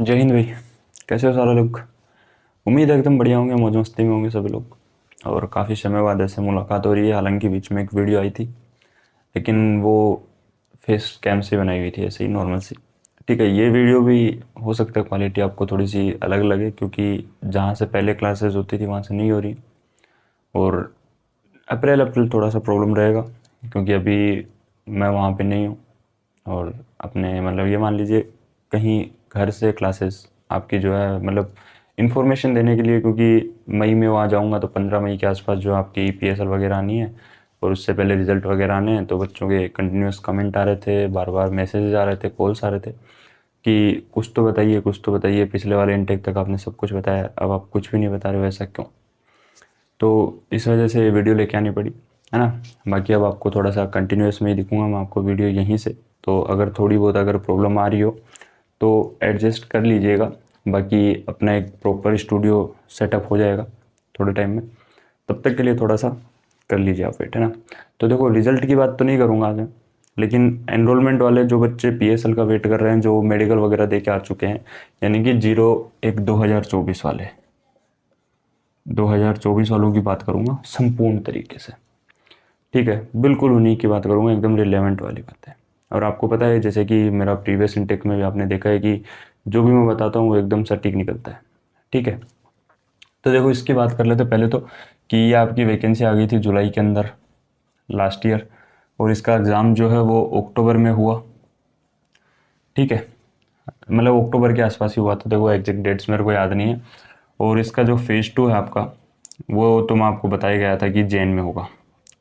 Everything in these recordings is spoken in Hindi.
जय हिंद भाई। कैसे हो सारे लोग? उम्मीद है एकदम बढ़िया होंगे, मौज मस्ती में होंगे सभी लोग। और काफ़ी समय बाद ऐसे मुलाकात हो रही है। हालांकि बीच में एक वीडियो आई थी, लेकिन वो फेस कैम से बनाई हुई थी, ऐसे ही नॉर्मल सी। ठीक है, ये वीडियो भी हो सकता है क्वालिटी आपको थोड़ी सी अलग लगे, क्योंकि जहाँ से पहले क्लासेस होती थी वहाँ से नहीं हो रही। और अप्रैल अप्रैल थोड़ा सा प्रॉब्लम रहेगा, क्योंकि अभी मैं वहाँ पे नहीं हूँ। और अपने मतलब ये मान लीजिए कहीं घर से क्लासेस आपकी जो है मतलब इन्फॉर्मेशन देने के लिए, क्योंकि मई में वहाँ जाऊँगा तो 15 मई के आसपास जो आपकी पीएसएल वगैरह आनी है, और उससे पहले रिज़ल्ट वगैरह आने हैं। तो बच्चों के कंटिन्यूस कमेंट आ रहे थे, बार बार मैसेजेस आ रहे थे, कॉल्स आ रहे थे कि कुछ तो बताइए, कुछ तो बताइए। पिछले वाले इनटेक तक आपने सब कुछ बताया, अब आप कुछ भी नहीं बता रहे हो, ऐसा क्यों? तो इस वजह से वीडियो लेके आनी पड़ी, है ना। बाकी अब आपको थोड़ा सा कंटिन्यूस में ही दिखूंगा मैं आपको वीडियो यहीं से। तो अगर थोड़ी बहुत अगर प्रॉब्लम आ रही हो तो एडजस्ट कर लीजिएगा। बाकी अपना एक प्रॉपर स्टूडियो सेटअप हो जाएगा थोड़े टाइम में। तब तक के लिए थोड़ा सा कर लीजिए आप वेट, है ना। तो देखो, रिजल्ट की बात तो नहीं करूँगा आज मैं, लेकिन एनरोलमेंट वाले जो बच्चे पीएसएल का वेट कर रहे हैं, जो मेडिकल वगैरह दे के आ चुके हैं, यानी कि 01/2024 वाले, 2024 वालों की बात करूँगा संपूर्ण तरीके से। ठीक है, बिल्कुल उन्हीं की बात करूँगा, एकदम रिलेवेंट वाली बात है। और आपको पता है, जैसे कि मेरा प्रीवियस इंटेक में भी आपने देखा है कि जो भी मैं बताता हूँ वो एकदम सटीक निकलता है। ठीक है, तो देखो इसकी बात कर लेते पहले तो, कि ये आपकी वैकेंसी आ गई थी जुलाई के अंदर लास्ट ईयर, और इसका एग्ज़ाम जो है वो अक्टूबर में हुआ। ठीक है, मतलब अक्टूबर के आसपास ही हुआ था। देखो एग्जैक्ट डेट्स मेरे को याद नहीं है। और इसका जो फेज़ 2 है आपका, वो तो मैं आपको बताया गया था कि जैन में होगा।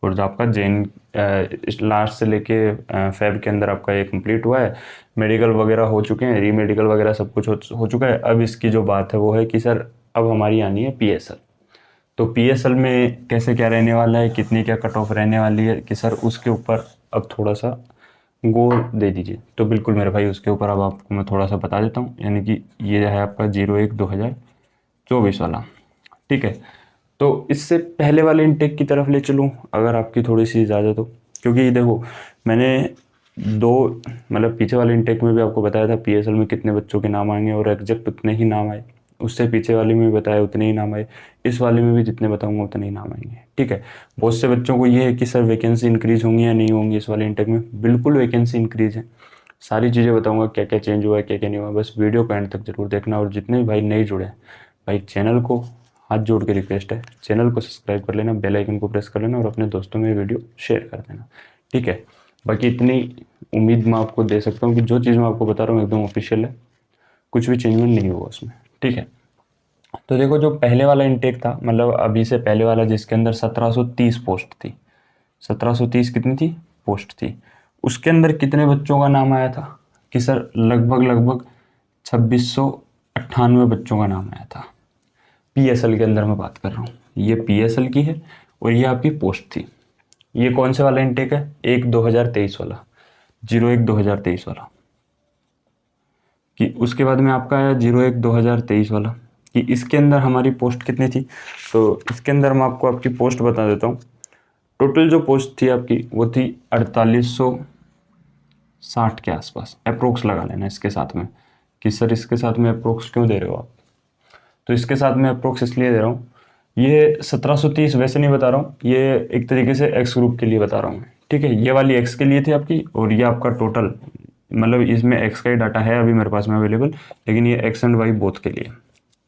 और जो आपका जैन लास्ट से लेके फेब के अंदर आपका ये कंप्लीट हुआ है। मेडिकल वगैरह हो चुके हैं, री मेडिकल वगैरह सब कुछ हो चुका है। अब इसकी जो बात है वो है कि सर अब हमारी आनी है पीएसएल। तो पीएसएल में कैसे क्या रहने वाला है, कितनी क्या कट ऑफ रहने वाली है, कि सर उसके ऊपर अब थोड़ा सा गौर दे दीजिए। तो बिल्कुल मेरे भाई, उसके ऊपर अब आपको मैं थोड़ा सा बता देता हूँ। यानी कि ये है आपका 01/2024 वाला। ठीक है, तो इससे पहले वाले इनटेक की तरफ ले चलूँ अगर आपकी थोड़ी सी इजाज़त हो। क्योंकि देखो, मैंने दो मतलब पीछे वाले इनटेक में भी आपको बताया था पीएसएल में कितने बच्चों के नाम आएंगे, और एग्जैक्ट उतने ही नाम आए। उससे पीछे वाले में भी बताया उतने ही नाम आए। इस वाले में भी जितने बताऊंगा उतने ही नाम आएंगे। ठीक है, बहुत से बच्चों को ये है कि सर वैकेंसी इंक्रीज होंगी या नहीं होंगी इस वाले इनटेक में। बिल्कुल वैकेंसी इंक्रीज है। सारी चीज़ें बताऊंगा, क्या क्या चेंज हुआ है, क्या क्या नहीं हुआ। बस वीडियो को एंड तक जरूर देखना। और जितने भी भाई नहीं जुड़े हैं, भाई चैनल को हाथ जोड़ के रिक्वेस्ट है, चैनल को सब्सक्राइब कर लेना, बेल आइकन को प्रेस कर लेना, और अपने दोस्तों में वीडियो शेयर कर देना। ठीक है, बाकी इतनी उम्मीद मैं आपको दे सकता हूँ कि जो चीज़ मैं आपको बता रहा हूँ एकदम ऑफिशियल है, कुछ भी चेंजमेंट नहीं हुआ उसमें। ठीक है, तो देखो जो पहले वाला इनटेक था, मतलब अभी से पहले वाला, जिसके अंदर 1730 पोस्ट थी। 1730 कितनी थी पोस्ट थी? उसके अंदर कितने बच्चों का नाम आया था? कि सर लगभग लगभग 2698 बच्चों का नाम आया था। पीएसएल के अंदर मैं बात कर रहा हूँ, ये पीएसएल की है, और ये आपकी पोस्ट थी। ये कौन से वाला इनटेक है? 1/2023 वाला, 01/2023 वाला। कि उसके बाद में आपका आया 01/2023 वाला, कि इसके अंदर हमारी पोस्ट कितनी थी। तो इसके अंदर मैं आपको आपकी पोस्ट बता देता हूँ। टोटल जो पोस्ट थी आपकी वो थी 4860 के आसपास। अप्रोक्स लगा लेना इसके साथ में, कि सर इसके साथ में अप्रोक्स क्यों दे रहे हो आप? तो इसके साथ में अप्रोक्स इसलिए दे रहा हूँ, ये 1730 वैसे नहीं बता रहा हूँ, ये एक तरीके से एक्स ग्रुप के लिए बता रहा हूँ। ठीक है, ये वाली एक्स के लिए थी आपकी, और ये आपका टोटल, मतलब इसमें एक्स का ही डाटा है अभी मेरे पास में अवेलेबल, लेकिन ये एक्स एंड वाई बोथ के लिए।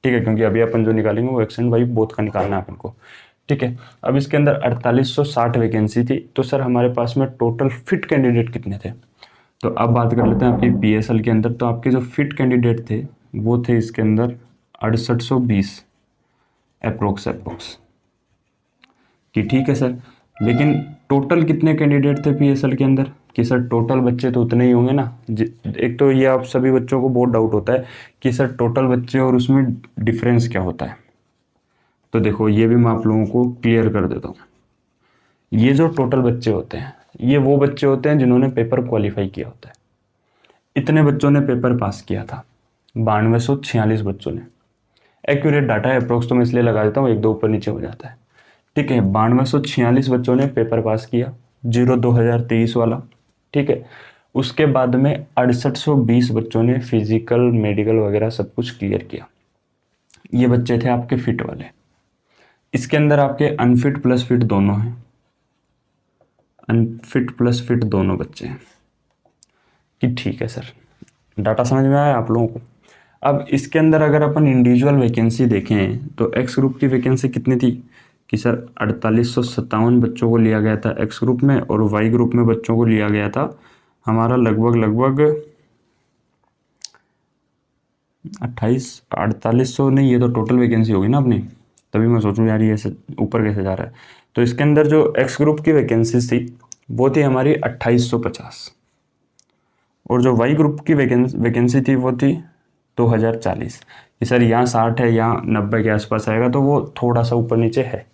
ठीक है, क्योंकि अभी अपन जो निकालेंगे वो एक्स एंड वाई बोथ का निकालना है अपन को। ठीक है, अब इसके अंदर 4860 वैकेंसी थी। तो सर हमारे पास में टोटल फिट कैंडिडेट कितने थे? तो अब बात कर लेते हैं आपकी पीएसएल के अंदर। तो आपके जो फिट कैंडिडेट थे वो थे इसके अंदर 6820 अप्रोक्स अप्रोक्स। कि ठीक है सर, लेकिन टोटल कितने कैंडिडेट थे पीएसएल के अंदर? कि सर टोटल बच्चे तो उतने ही होंगे ना। एक तो ये आप सभी बच्चों को बहुत डाउट होता है कि सर टोटल बच्चे और उसमें डिफरेंस क्या होता है। तो देखो ये भी मैं आप लोगों को क्लियर कर देता हूँ। ये जो टोटल बच्चे होते हैं, ये वो बच्चे होते हैं जिन्होंने पेपर क्वालिफाई किया होता है। इतने बच्चों ने पेपर पास किया था, 9246 बच्चों ने। एक्यूरेट डाटा है, अप्रोक्स तो मैं इसलिए लगा देता हूँ, एक दो ऊपर नीचे हो जाता है। ठीक है, 9246 बच्चों ने पेपर पास किया, 02/2023 वाला। ठीक है, उसके बाद में 6820 बच्चों ने फिजिकल मेडिकल वगैरह सब कुछ क्लियर किया। ये बच्चे थे आपके फिट वाले। इसके अंदर आपके अनफिट प्लस फिट दोनों हैं, अनफिट प्लस फिट दोनों बच्चे हैं कि ठीक है सर, डाटा समझ में आया आप लोगों को। अब इसके अंदर अगर अपन इंडिविजुअल वैकेंसी देखें तो एक्स ग्रुप की वैकेंसी कितनी थी कि सर 4857 बच्चों को लिया गया था एक्स ग्रुप में, और वाई ग्रुप में बच्चों को लिया गया था हमारा लगभग 4800 नहीं, ये तो टोटल वैकेंसी होगी ना अपनी, तभी मैं सोचूं यार ये ऐसे ऊपर कैसे जा रहा है। तो इसके अंदर जो एक्स ग्रुप की वैकेंसी थी वो थी हमारी 2850, और जो वाई ग्रुप की वैकेंसी थी वो थी 2040। कि सर यहाँ 60 है, यहाँ 90 के आसपास आएगा, तो वो थोड़ा सा ऊपर नीचे है।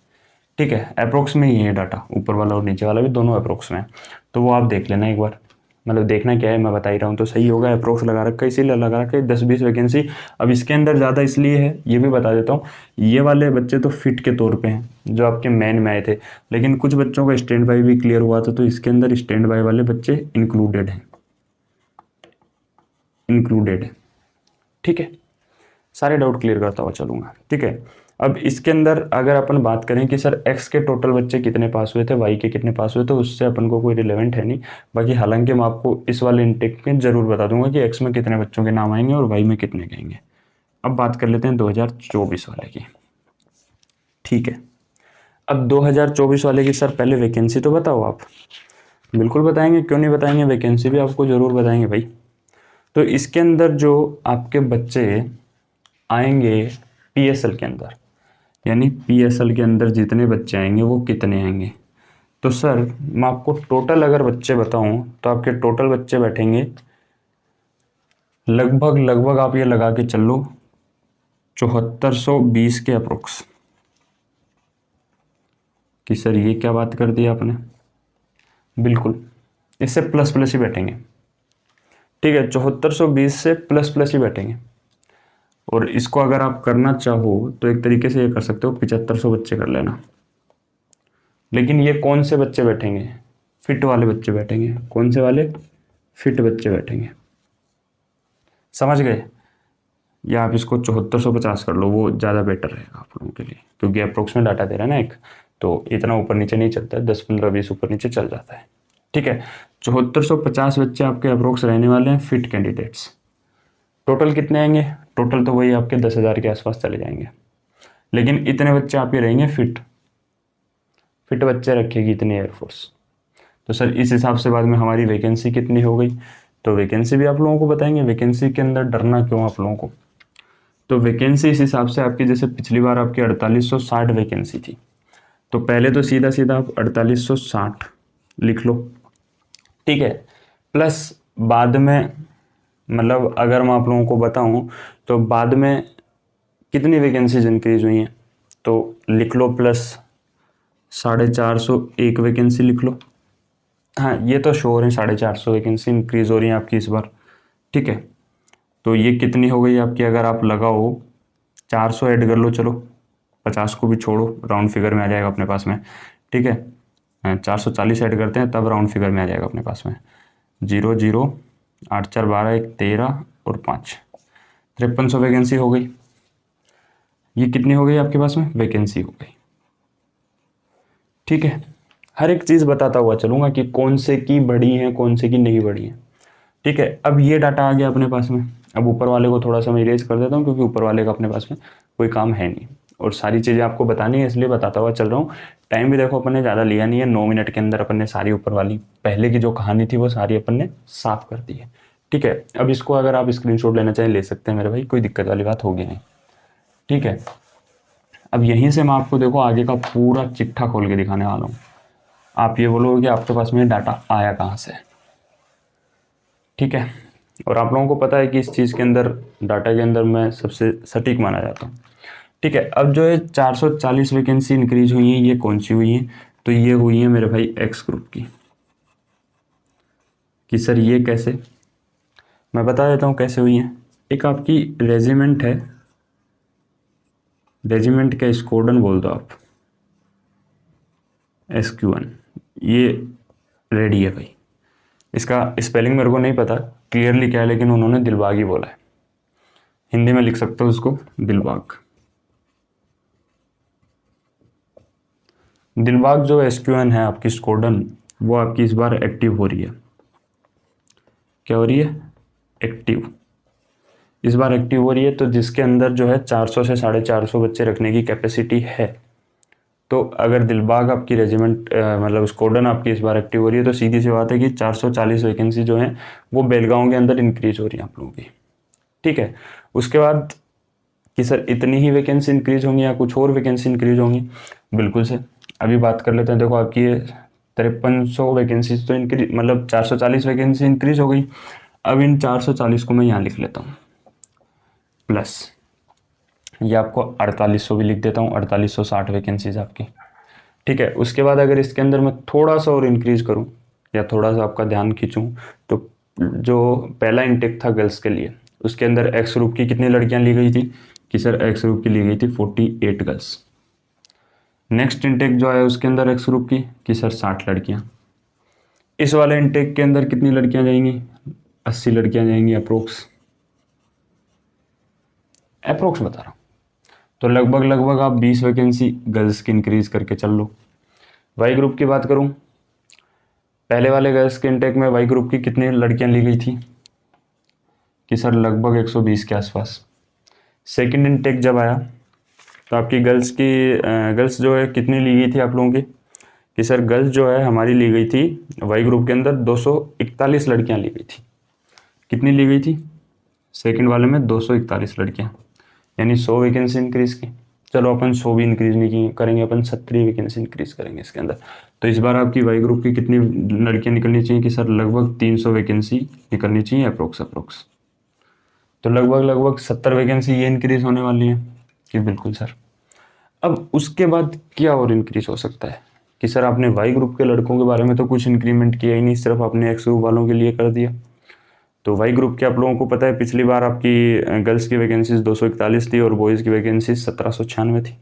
ठीक है, अप्रोक्स में ही है डाटा, ऊपर वाला और नीचे वाला भी दोनों अप्रोक्स में है। तो वो आप देख लेना एक बार, मतलब देखना क्या है, मैं बता ही रहा हूँ तो सही होगा। अप्रोक्स लगा रखा है, इसीलिए लगा रखा है 10-20 वैकेंसी। अब इसके अंदर ज़्यादा इसलिए है, ये भी बता देता हूँ, ये वाले बच्चे तो फिट के तौर पे हैं जो आपके मेन में आए थे, लेकिन कुछ बच्चों का स्टैंड बाई भी क्लियर हुआ था, तो इसके अंदर स्टैंड बाई वाले बच्चे इंक्लूडेड हैं, इंक्लूडेड है। ठीक है, सारे डाउट क्लियर करता हुआ चलूंगा। ठीक है, अब इसके अंदर अगर अपन बात करें कि सर एक्स के टोटल बच्चे कितने पास हुए थे, वाई के कितने पास हुए, तो उससे अपन को कोई रिलेवेंट है नहीं। बाकी हालांकि मैं आपको इस वाले इंटेक में जरूर बता दूंगा कि एक्स में कितने बच्चों के नाम आएंगे और वाई में कितने के आएंगे। अब बात कर लेते हैं 2024 वाले की। ठीक है, अब 2024 वाले की सर पहले वैकेंसी तो बताओ आप। बिल्कुल बताएंगे, क्यों नहीं बताएंगे, वैकेंसी भी आपको जरूर बताएंगे भाई। तो इसके अंदर जो आपके बच्चे आएंगे पीएसएल के अंदर, यानी पीएसएल के अंदर जितने बच्चे आएंगे वो कितने आएंगे, तो सर मैं आपको टोटल अगर बच्चे बताऊं तो आपके टोटल बच्चे बैठेंगे लगभग आप ये लगा के चल लो 7420 के अप्रोक्स। कि सर ये क्या बात कर दी आपने, बिल्कुल इससे प्लस प्लस ही बैठेंगे। ठीक है, 7420 से प्लस प्लस ही बैठेंगे। और इसको अगर आप करना चाहो तो एक तरीके से ये कर सकते हो, 7500 बच्चे कर लेना। लेकिन ये कौन से बच्चे बैठेंगे, फिट वाले बच्चे बैठेंगे। कौन से वाले, फिट बच्चे बैठेंगे, समझ गए। या आप इसको 7450 कर लो, वो ज़्यादा बेटर रहेगा आप लोगों के लिए, क्योंकि अप्रोक्सीमेट डाटा दे रहा है ना एक, तो इतना ऊपर नीचे नहीं चलता है, 10-15-20 ऊपर नीचे चल जाता है। ठीक है, 7450 बच्चे आपके अप्रोक्स रहने वाले हैं फिट कैंडिडेट्स। टोटल कितने आएंगे, टोटल तो वही आपके 10,000 के आसपास चले जाएंगे, लेकिन इतने बच्चे आपके रहेंगे फिट, फिट बच्चे रखेगी इतनी एयरफोर्स। तो सर इस हिसाब से बाद में हमारी वैकेंसी कितनी हो गई, तो वैकेंसी भी आप लोगों को बताएंगे। वैकेंसी के अंदर डरना क्यों आप लोगों को, तो वैकेंसी इस हिसाब से आपकी, जैसे पिछली बार आपकी 4860 वैकेंसी थी, तो पहले तो सीधा सीधा आप 4860 लिख लो। ठीक है, प्लस बाद में, मतलब अगर मैं आप लोगों को बताऊं तो बाद में कितनी वैकेंसीज इंक्रीज हुई हैं, तो लिख लो प्लस 450 वैकेंसी लिख लो। हाँ ये तो श्योर है, 450 वैकेंसी इंक्रीज हो रही है आपकी इस बार। ठीक है, तो ये कितनी हो गई आपकी, अगर आप लगाओ 400 ऐड कर लो, चलो 50 को भी छोड़ो, राउंड फिगर में आ जाएगा अपने पास में। ठीक है, 440 ऐड करते हैं तब राउंड फिगर में आ जाएगा अपने पास में। 0 0 8 4 12 1 13 और 5 5300 वैकेंसी हो गई। ये कितनी हो गई आपके पास में वैकेंसी हो गई। ठीक है, हर एक चीज़ बताता हुआ चलूंगा कि कौन से की बढ़ी है कौन से की नहीं बढ़ी है। ठीक है, अब ये डाटा आ गया अपने पास में। अब ऊपर वाले को थोड़ा सा मैं इरेज कर देता हूँ, क्योंकि ऊपर वाले का अपने पास में कोई काम है नहीं, और सारी चीज़ें आपको बतानी है इसलिए बताता हुआ चल रहा हूँ। टाइम भी देखो अपन ने ज़्यादा लिया नहीं है, 9 मिनट के अंदर अपन ने सारी ऊपर वाली पहले की जो कहानी थी वो सारी अपन ने साफ कर दी है। ठीक है, अब इसको अगर आप स्क्रीनशॉट लेना चाहें ले सकते हैं मेरे भाई, कोई दिक्कत वाली बात होगी नहीं। ठीक है, अब यहीं से मैं आपको देखो आगे का पूरा चिट्ठा खोल के दिखाने वाला हूँ। आप ये बोलोगे कि आपके पास में डाटा आया कहाँ से। ठीक है, और आप लोगों को पता है कि इस चीज़ के अंदर, डाटा के अंदर मैं सबसे सटीक माना जाता हूँ। ठीक है, अब जो है 440 वैकेंसी इंक्रीज हुई है, ये कौन सी हुई है, तो ये हुई है मेरे भाई एक्स ग्रुप की। कि सर ये कैसे, मैं बता देता हूँ कैसे हुई है। एक आपकी रेजिमेंट है, रेजिमेंट का स्क्वाड्रन बोल दो आप, SQ1, ये रेडी है भाई। इसका स्पेलिंग मेरे को नहीं पता क्लियरली क्या है, लेकिन उन्होंने दिलबाग ही बोला है। हिंदी में लिख सकते हो उसको दिलबाग। दिलबाग जो SQN है आपकी स्कोडन, वो आपकी इस बार एक्टिव हो रही है। क्या हो रही है? एक्टिव। इस बार एक्टिव हो रही है, तो जिसके अंदर जो है 400 से 450 बच्चे रखने की कैपेसिटी है। तो अगर दिलबाग आपकी रेजिमेंट मतलब स्कोडन आपकी इस बार एक्टिव हो रही है, तो सीधी सी बात है कि 440 वैकेंसी जो है वो बेलगांव के अंदर इंक्रीज हो रही है आप लोगों की। ठीक है। उसके बाद कि सर इतनी ही वैकेंसी इंक्रीज होंगी या कुछ और वैकेंसी इंक्रीज होंगी? बिल्कुल से अभी बात कर लेते हैं। देखो आपकी ये 5300 वैकेंसी तो इंक्रीज, मतलब 440 वैकेंसी इंक्रीज हो गई। अब इन 440 को मैं यहाँ लिख लेता हूँ प्लस, ये आपको 4800 भी लिख देता हूँ, 4860 वैकेंसीज आपकी। ठीक है। उसके बाद अगर इसके अंदर मैं थोड़ा सा और इंक्रीज करूँ या थोड़ा सा आपका ध्यान खींचूँ, तो जो पहला इंटेक था गर्ल्स के लिए, उसके अंदर एक्स ग्रुप की कितनी लड़कियां ली गई थी? कि सर एक्स ग्रुप की ली गई थी 48 गर्ल्स। नेक्स्ट इंटेक जो है उसके अंदर एक्स ग्रुप की कि सर 60 लड़कियां। इस वाले इंटेक के अंदर कितनी लड़कियां जाएंगी? 80 लड़कियां जाएंगी अप्रोक्स। अप्रोक्स बता रहा हूँ। तो लगभग लगभग आप 20 वैकेंसी गर्ल्स की इंक्रीज करके चल लो। वाई ग्रुप की बात करूं, पहले वाले गर्ल्स के इंटेक में वाई ग्रुप की कितनी लड़कियां ली गई थी? कि सर लगभग 120 के आसपास। सेकंड इंटेक जब आया तो आपकी गर्ल्स जो है कितनी ली गई थी आप लोगों की? कि सर गर्ल्स जो है हमारी ली गई थी वाई ग्रुप के अंदर 241 लड़कियां ली गई थी। कितनी ली गई थी? सेकंड वाले में 241 लड़कियां, यानी 100 वैकेंसी इंक्रीज की। चलो अपन 100 भी इंक्रीज नहीं करेंगे, अपन 70 वैकेंसी इंक्रीज करेंगे इसके अंदर। तो इस बार आपकी वाई ग्रुप की कितनी लड़कियां निकलनी चाहिए? कि सर लगभग 300 वैकेंसी निकलनी चाहिए अप्रोक्स। तो लगभग लगभग 70 वैकेंसी ये इंक्रीज होने वाली है। कि बिल्कुल सर। अब उसके बाद क्या और इंक्रीज हो सकता है? कि सर आपने वाई ग्रुप के लड़कों के बारे में तो कुछ इंक्रीमेंट किया ही नहीं, सिर्फ आपने एक्स ग्रुप वालों के लिए कर दिया। तो वाई ग्रुप के आप लोगों को पता है पिछली बार आपकी गर्ल्स की वैकेंसीज 241 थी और बॉयज़ की वैकेंसी 1796 थी।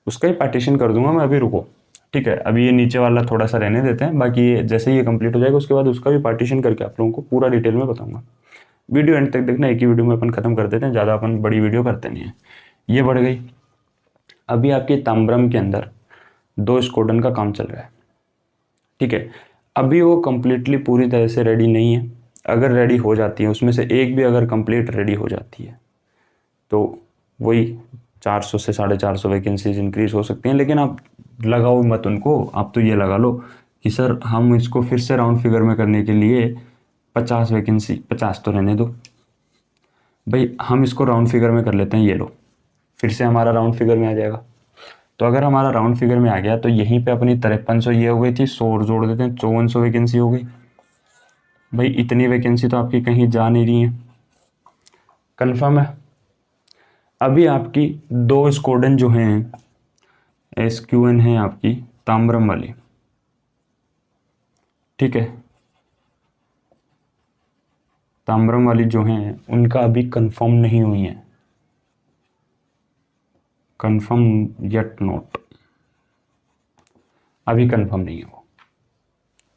उसका ही पार्टीशन कर दूंगा मैं, अभी रुको। ठीक है, अभी ये नीचे वाला थोड़ा सा रहने देते हैं, बाकी जैसे ही ये कंप्लीट हो जाएगा उसके बाद उसका भी पार्टीशन करके आप लोगों को पूरा डिटेल में बताऊंगा। वीडियो एंड तक देखना, एक ही वीडियो में अपन खत्म कर देते हैं, ज़्यादा अपन बड़ी वीडियो करते नहीं है। ये बढ़ गई। अभी आपके ताम्रम के अंदर 2 स्क्वाड्रन का काम चल रहा है। ठीक है। अभी वो कंप्लीटली पूरी तरह से रेडी नहीं है। अगर रेडी हो जाती है, उसमें से एक भी अगर कंप्लीट रेडी हो जाती है, तो वही 400 से 450 वैकेंसीज इंक्रीज हो सकती हैं। लेकिन आप लगाओ मत उनको, आप तो ये लगा लो कि सर हम इसको फिर से राउंड फिगर में करने के लिए 50 वैकेंसी, 50 तो रहने दो भाई, हम इसको राउंड फिगर में कर लेते हैं। ये लो, फिर से हमारा राउंड फिगर में आ जाएगा। तो अगर हमारा राउंड फिगर में आ गया तो यहीं पे अपनी 5300 ये हो गई थी, 100 और जोड़ देते हैं, 5400 वैकेंसी हो गई। भाई इतनी वैकेंसी तो आपकी कहीं जा नहीं रही है। कन्फर्म है। अभी आपकी 2 स्क्वाड्रन जो हैं SQN है आपकी ताम्रम वाली। ठीक है। ताम्रम वाली जो हैं उनका अभी कंफर्म नहीं हुई है। कंफर्म येट नोट, अभी कंफर्म नहीं है वो।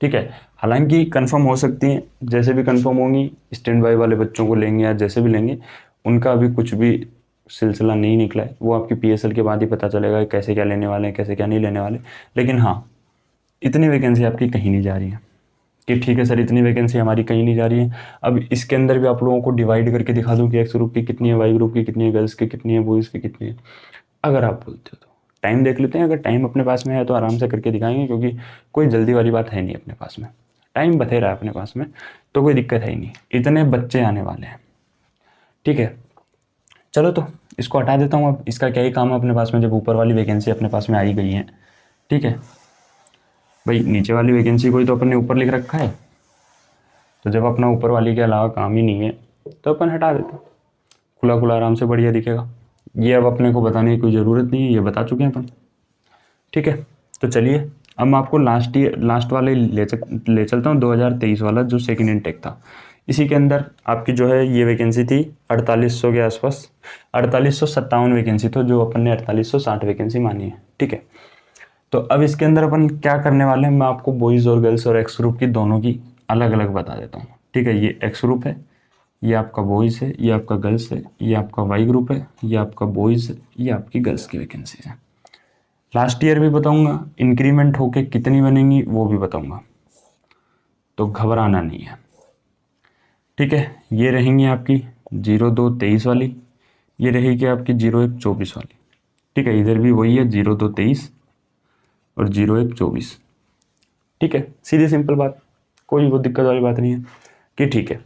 ठीक है। हालांकि कंफर्म हो सकती हैं, जैसे भी कंफर्म होंगी स्टैंड बाय वाले बच्चों को लेंगे या जैसे भी लेंगे, उनका अभी कुछ भी सिलसिला नहीं निकला है। वो आपकी PSL के बाद ही पता चलेगा कि कैसे क्या लेने वाले हैं, कैसे क्या नहीं लेने वाले। लेकिन हाँ, इतनी वैकेंसी आपकी कहीं नहीं जा रही है। कि ठीक है सर इतनी वैकेंसी हमारी कहीं नहीं जा रही है। अब इसके अंदर भी आप लोगों को डिवाइड करके दिखा दूं कि एक्स ग्रुप की कितनी है, वाई ग्रुप की कितनी है, गर्ल्स की कितनी है, बॉयज़ की कितनी है। अगर आप बोलते हो तो टाइम देख लेते हैं, अगर टाइम अपने पास में है तो आराम से करके दिखाएंगे, क्योंकि कोई जल्दी वाली बात है नहीं अपने पास में, टाइम बथेरा है अपने पास में, तो कोई दिक्कत है ही नहीं। इतने बच्चे आने वाले हैं। ठीक है। चलो तो इसको हटा देता हूँ। अब इसका क्या ही काम है अपने पास में, जब ऊपर वाली वैकेंसी अपने पास में आई गई है। ठीक है भाई, नीचे वाली वैकेंसी को ही तो अपन ने ऊपर लिख रखा है, तो जब अपना ऊपर वाली के अलावा काम ही नहीं है तो अपन हटा देते हैं। खुला खुला आराम से बढ़िया दिखेगा। ये अब अपने को बताने की कोई ज़रूरत नहीं है, ये बता चुके हैं अपन। ठीक है। तो चलिए अब मैं आपको लास्ट वाले ले चलता हूँ, 2023 वाला जो सेकंड इनटेक था। इसी के अंदर आपकी जो है ये वैकेंसी थी 4800 के आसपास, 4857 वैकेंसी तो जो अपन ने 4860 वैकेंसी मानी है। ठीक है। तो अब इसके अंदर अपन क्या करने वाले हैं, मैं आपको बॉयज़ और गर्ल्स और एक्स ग्रुप की दोनों की अलग अलग बता देता हूँ, ठीक है। ये एक्स ग्रुप है, ये आपका बॉयज़ है, ये आपका गर्ल्स है, ये आपका वाई ग्रुप है, ये आपका बॉयज़ है, ये आपकी गर्ल्स की वैकेंसीज है। लास्ट ईयर भी बताऊंगा, इंक्रीमेंट होके कितनी बनेंगी वो भी बताऊंगा, तो घबराना नहीं है, ठीक है। ये रहेंगी आपकी 02-23 वाली, ये रहेगी आपकी 01-24 वाली, ठीक है। इधर भी वही है 02-23 और 01-24, ठीक है। सीधी सिंपल बात, कोई वो दिक्कत वाली बात नहीं है कि ठीक है।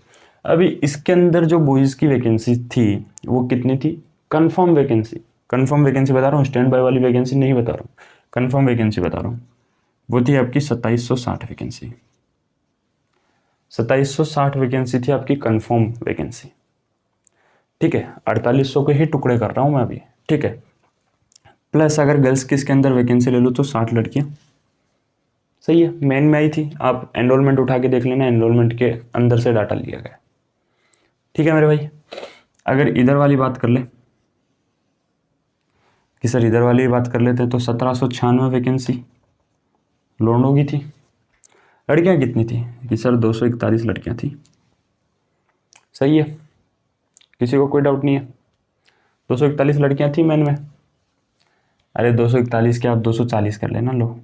अभी इसके अंदर जो बॉयज़ की वैकेंसी थी वो कितनी थी, कंफर्म वैकेंसी, कंफर्म वैकेंसी बता रहा हूँ, स्टैंड बाय वाली वैकेंसी नहीं बता रहा हूँ, कंफर्म वैकेंसी बता रहा हूँ। वो थी आपकी 2760 वैकेंसी, 2760 वैकेंसी थी आपकी कंफर्म वैकेंसी, ठीक है। 4800 के ही टुकड़े कर रहा हूँ मैं अभी, ठीक है। प्लस अगर गर्ल्स की इसके अंदर वैकेंसी ले लो तो 60 लड़कियाँ, सही है। मेन में आई थी, आप एनरोलमेंट उठा के देख लेना, एनरोलमेंट के अंदर से डाटा लिया गया, ठीक है मेरे भाई। अगर इधर वाली बात कर ले कि सर इधर वाली बात कर लेते तो 1796 वैकेंसी लौंडों की थी। लड़कियां कितनी थी कि सर 241 लड़कियां थी, सही है, किसी को कोई डाउट नहीं है। 241 लड़कियां थी मैन में, अरे 241 के आप 240 कर लेना, लो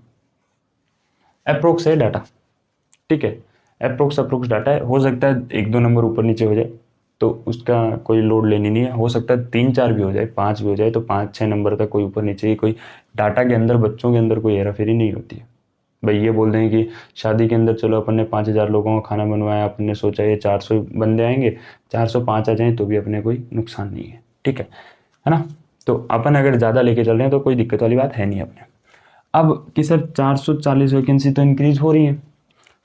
अप्रोक्स है डाटा, ठीक है। अप्रोक्स डाटा है, हो सकता है 1-2 नंबर ऊपर नीचे हो जाए तो उसका कोई लोड लेनी नहीं है, हो सकता है 3-4 भी हो जाए, 5 भी हो जाए, तो 5-6 नंबर तक कोई ऊपर नीचे ही, कोई डाटा के अंदर बच्चों के अंदर कोई हेराफेरी नहीं होती है। भाई ये बोल दें कि शादी के अंदर चलो अपन ने 5000 लोगों का खाना बनवाया, अपन ने सोचा ये 400 बंदे आएंगे, 405 आ जाएं तो भी अपने कोई नुकसान नहीं है, ठीक है ना। तो अपन अगर ज़्यादा लेके चल रहे हैं तो कोई दिक्कत वाली बात है नहीं अपने। अब कि सर 440 वैकेंसी तो इंक्रीज हो रही है,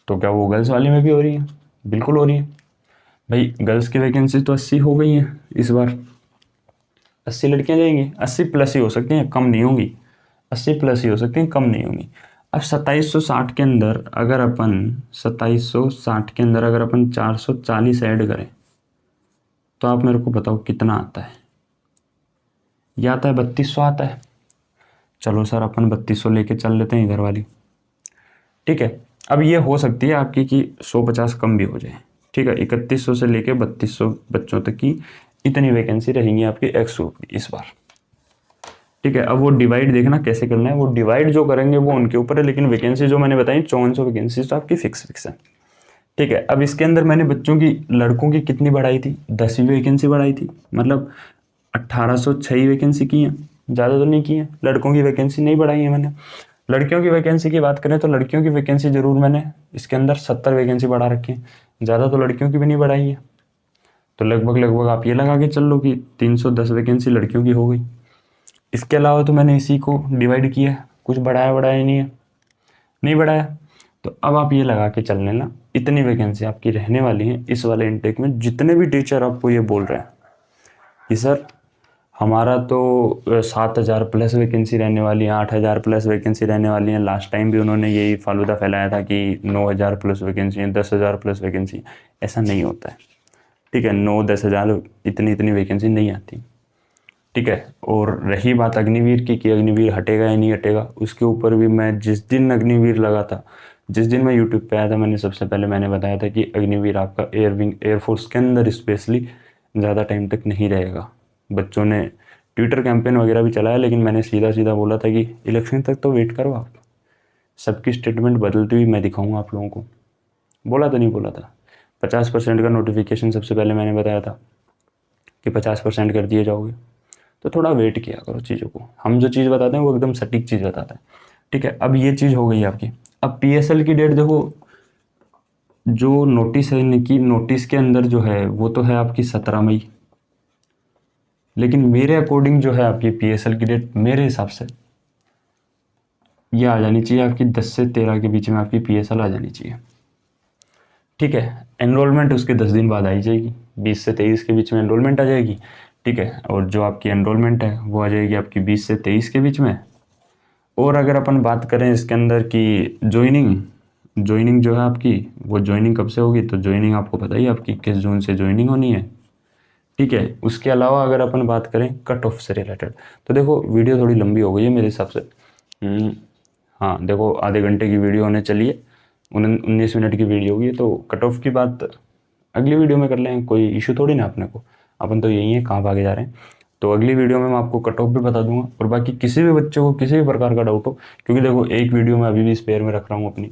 तो क्या वो गर्ल्स वाले में भी हो रही है, बिल्कुल हो रही है भाई। गर्ल्स की वैकेंसी तो 80 हो गई है इस बार, 80 लड़कियां जाएंगी, 80 प्लस ही हो सकती हैं, कम नहीं होंगी, 80 प्लस ही हो सकती हैं, कम नहीं होंगी। अब 2760 के अंदर अगर अपन 2760 के अंदर अगर अपन 440 ऐड करें तो आप मेरे को बताओ कितना आता है। ये आता है 3200 आता है। चलो सर अपन 3200 लेके चल लेते हैं इधर वाली, ठीक है। अब ये हो सकती है आपकी कि 150 कम भी हो जाए, ठीक है। 3100 से लेके 3200 बच्चों तक की इतनी वैकेंसी रहेंगी आपकी एक्स ग्रुप की इस बार, ठीक है। अब वो डिवाइड देखना कैसे करना है, वो डिवाइड जो करेंगे वो उनके ऊपर है, लेकिन वैकेंसी जो मैंने बताई 5400 वैकेंसी तो आपकी फिक्स है, ठीक है। अब इसके अंदर मैंने बच्चों की, लड़कों की कितनी बढ़ाई थी, 10वीं वैकेंसी बढ़ाई थी, मतलब 1806 वैकेंसी की है, ज़्यादा तो नहीं की है। लड़कों की वैकेंसी नहीं बढ़ाई है मैंने। लड़कियों की वैकेंसी की बात करें तो लड़कियों की वैकेंसी जरूर मैंने इसके अंदर 70 वैकेंसी बढ़ा रखी है, ज़्यादा तो लड़कियों की भी नहीं बढ़ाई है। तो लगभग लगभग आप ये लगा के चल लो कि 310 वैकेंसी लड़कियों की हो गई। इसके अलावा तो मैंने इसी को डिवाइड किया, कुछ बढ़ाया बढ़ाया नहीं है, नहीं बढ़ाया। तो अब आप ये लगा के चल लेना, इतनी वैकेंसी आपकी रहने वाली है इस वाले इनटेक में। जितने भी टीचर आपको ये बोल रहे हैं कि सर हमारा तो 7000 प्लस वैकेंसी रहने वाली है, 8000 प्लस वैकेंसी रहने वाली है, लास्ट टाइम भी उन्होंने यही फालूदा फैलाया था कि 9000 प्लस वैकेंसी है, 10,000 प्लस वैकेंसी, ऐसा नहीं होता है, ठीक है। 9-10 हज़ार इतनी इतनी वैकेंसी नहीं आती, ठीक है। और रही बात अग्निवीर की कि अग्निवीर हटेगा या नहीं हटेगा, उसके ऊपर भी मैं जिस दिन अग्निवीर लगा था, जिस दिन मैं यूट्यूब पे आया था, मैंने सबसे पहले मैंने बताया था कि अग्निवीर आपका एयरफोर्स के अंदर स्पेशली ज़्यादा टाइम तक नहीं रहेगा। बच्चों ने ट्विटर कैंपेन वगैरह भी चलाया, लेकिन मैंने सीधा सीधा बोला था कि इलेक्शन तक तो वेट करो आप, सबकी स्टेटमेंट बदलती हुई मैं दिखाऊंगा आप लोगों को। बोला तो नहीं बोला था। 50% का नोटिफिकेशन सबसे पहले मैंने बताया था कि 50% कर दिए जाओगे, तो थोड़ा वेट किया करो चीज़ों को। हम जो चीज़ बताते हैं वो एकदम सटीक चीज़ बताते हैं, ठीक है। अब ये चीज़ हो गई आपकी। अब पीएसएल की डेट देखो, जो नोटिस है इनकी, नोटिस के अंदर जो है वो तो है आपकी 17 मई, लेकिन मेरे अकॉर्डिंग जो है आपकी पीएसएल की डेट मेरे हिसाब से ये आ जानी चाहिए आपकी 10 से 13 के बीच में आपकी पीएसएल आ जानी चाहिए, ठीक है। एनरोलमेंट उसके 10 दिन बाद आई जाएगी, 20 से 23 के बीच में एनरोलमेंट आ जाएगी, ठीक है। और जो आपकी एनरोलमेंट है वो आ जाएगी आपकी 20 से 23 के बीच में। और अगर अपन बात करें इसके अंदर की ज्वाइनिंग जो है आपकी, वो ज्वाइनिंग कब से होगी, तो ज्वाइनिंग आपको पता ही है आपकी 21 जून से ज्वाइनिंग होनी है, ठीक है। उसके अलावा अगर अपन बात करें कट ऑफ से रिलेटेड, तो देखो वीडियो थोड़ी लंबी हो गई है मेरे हिसाब से। हाँ देखो आधे घंटे की वीडियो होने चली है, 19 मिनट की वीडियो होगी, तो कट ऑफ की बात अगली वीडियो में कर लें, कोई इशू थोड़ी ना अपने को, अपन तो यही है कहाँ भागे जा रहे हैं। तो अगली वीडियो में मैं आपको कट ऑफ भी बता दूंगा, और बाकी किसी भी बच्चे को किसी भी प्रकार का डाउट हो, क्योंकि देखो एक वीडियो मैं अभी भी स्पेयर में रख रहा हूँ अपनी,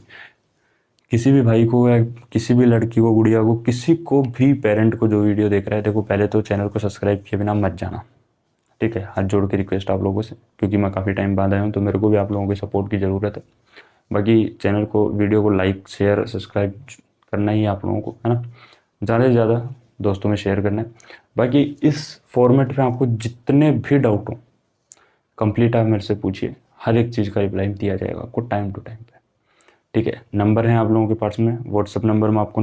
किसी भी भाई को या किसी भी लड़की को, गुड़िया को, किसी को भी पेरेंट को जो वीडियो देख रहा है, देखो पहले तो चैनल को सब्सक्राइब किए बिना मत जाना, ठीक है। हाथ जोड़ के रिक्वेस्ट आप लोगों से, क्योंकि मैं काफ़ी टाइम बाद आया हूँ तो मेरे को भी आप लोगों के सपोर्ट की ज़रूरत है। बाकी चैनल को, वीडियो को लाइक शेयर सब्सक्राइब करना ही है आप लोगों को, है ना। ज़्यादा से ज़्यादा दोस्तों में शेयर करना है। बाकी इस फॉर्मेट में आपको जितने भी डाउट हो कंप्लीट आप मेरे से पूछिए, हर एक चीज़ का रिप्लाई दिया जाएगा आपको टाइम टू टाइम पे, ठीक है। नंबर है आप लोगों के पास में, व्हाट्सअप नंबर मैं आपको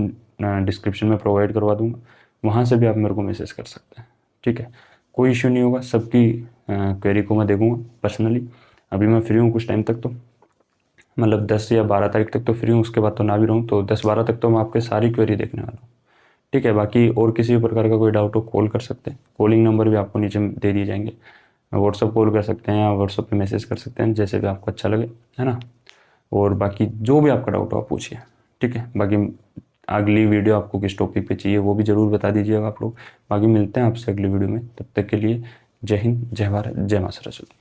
डिस्क्रिप्शन में प्रोवाइड करवा दूँगा, वहाँ से भी आप मेरे को मैसेज कर सकते हैं, ठीक है। कोई इश्यू नहीं होगा, सबकी क्वेरी को मैं देखूँगा पर्सनली। अभी मैं फ्री हूँ कुछ टाइम तक, तो मतलब 10 या 12 तारीख तक तो फ्री हूँ, उसके बाद तो ना भी रहूँ, तो 10-12 तक तो मैं आपके सारी क्वेरी देखने वाला हूँ, ठीक है। बाकी और किसी भी प्रकार का कोई डाउट हो कॉल कर सकते हैं, कॉलिंग नंबर भी आपको नीचे दे दिए जाएंगे। व्हाट्सअप कॉल कर सकते हैं या व्हाट्सअप पे मैसेज कर सकते हैं, जैसे भी आपको अच्छा लगे, है ना। और बाकी जो भी आपका डाउट हो आप पूछिए, ठीक है। बाकी अगली वीडियो आपको किस टॉपिक पे चाहिए वो भी ज़रूर बता दीजिएगा आप लोग। बाकी मिलते हैं आपसे अगली वीडियो में, तब तक के लिए जय हिंद, जय भारत, जय मां सरस्वती।